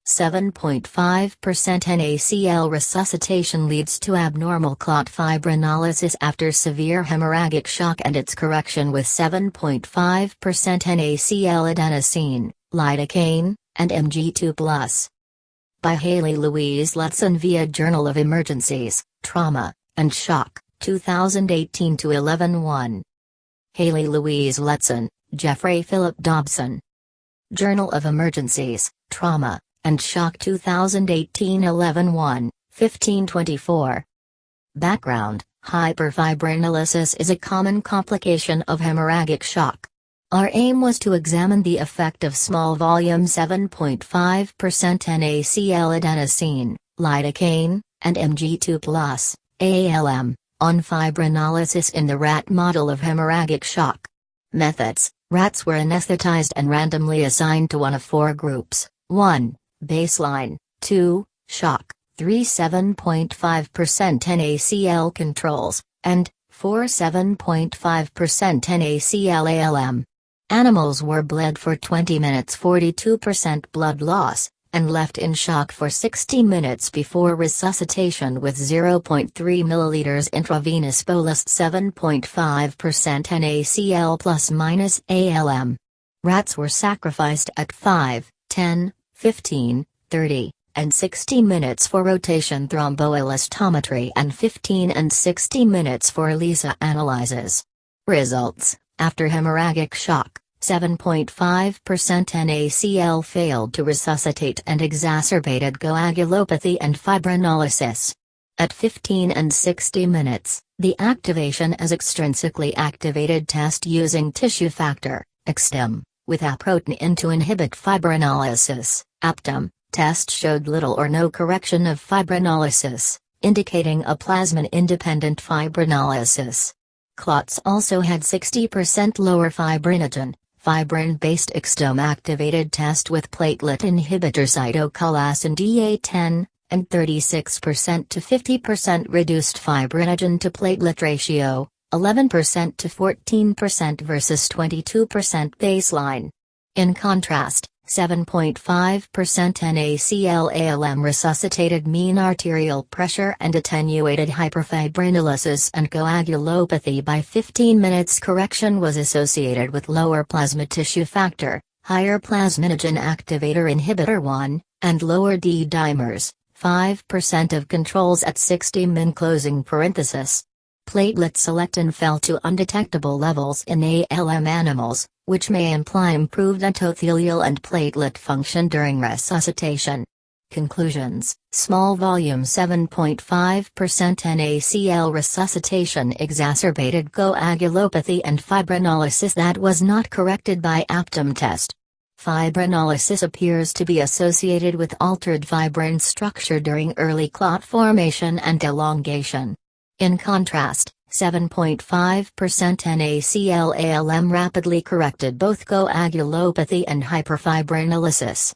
7.5% NaCl resuscitation leads to abnormal clot fibrinolysis after severe hemorrhagic shock and its correction with 7.5% NaCl adenosine, lidocaine, and Mg2+. By Hayley Louise Letson via Journal of Emergencies, Trauma, and Shock, 2018-11-1. Hayley Louise Letson, Geoffrey Phillip Dobson. Journal of Emergencies, Trauma, and Shock 2018-11-1, 1524. Background: hyperfibrinolysis is a common complication of hemorrhagic shock. Our aim was to examine the effect of small volume 7.5% NaCl adenosine, lidocaine, and Mg2+, ALM, on fibrinolysis in the rat model of hemorrhagic shock. Methods: rats were anesthetized and randomly assigned to one of four groups: 1. Baseline, 2. Shock, 3. 7.5% NaCl controls, and 4. 7.5% NaCl ALM. Animals were bled for 20 minutes, 42% blood loss, and left in shock for 60 minutes before resuscitation with 0.3 ml intravenous bolus 7.5% NaCl ± ALM. Rats were sacrificed at 5, 10, 15, 30, and 60 minutes for rotation thromboelastometry and 15 and 60 minutes for ELISA analyses. Results: after hemorrhagic shock, 7.5% NaCl failed to resuscitate and exacerbated coagulopathy and fibrinolysis. At 15 and 60 minutes, the activation as extrinsically activated test using tissue factor, extim, with aprotein to inhibit fibrinolysis, APTIM, test showed little or no correction of fibrinolysis, indicating a plasmin-independent fibrinolysis. Clots also had 60% lower fibrinogen, fibrin-based extim-activated test with platelet inhibitor cytokines in D A10, and 36% to 50% reduced fibrinogen-to-platelet ratio, 11% to 14% versus 22% baseline. In contrast, 7.5% NaCl ALM resuscitated mean arterial pressure and attenuated hyperfibrinolysis and coagulopathy by 15 minutes. Correction was associated with lower plasma tissue factor, higher plasminogen activator inhibitor 1, and lower D-dimers, 5% of controls at 60 min. Closing parenthesis. Platelet selectin fell to undetectable levels in ALM animals, which may imply improved endothelial and platelet function during resuscitation. Conclusions: small volume 7.5% NaCl resuscitation exacerbated coagulopathy and fibrinolysis that was not corrected by APTIM test. Fibrinolysis appears to be associated with altered fibrin structure during early clot formation and elongation. In contrast, 7.5% NaCl ALM rapidly corrected both coagulopathy and hyperfibrinolysis.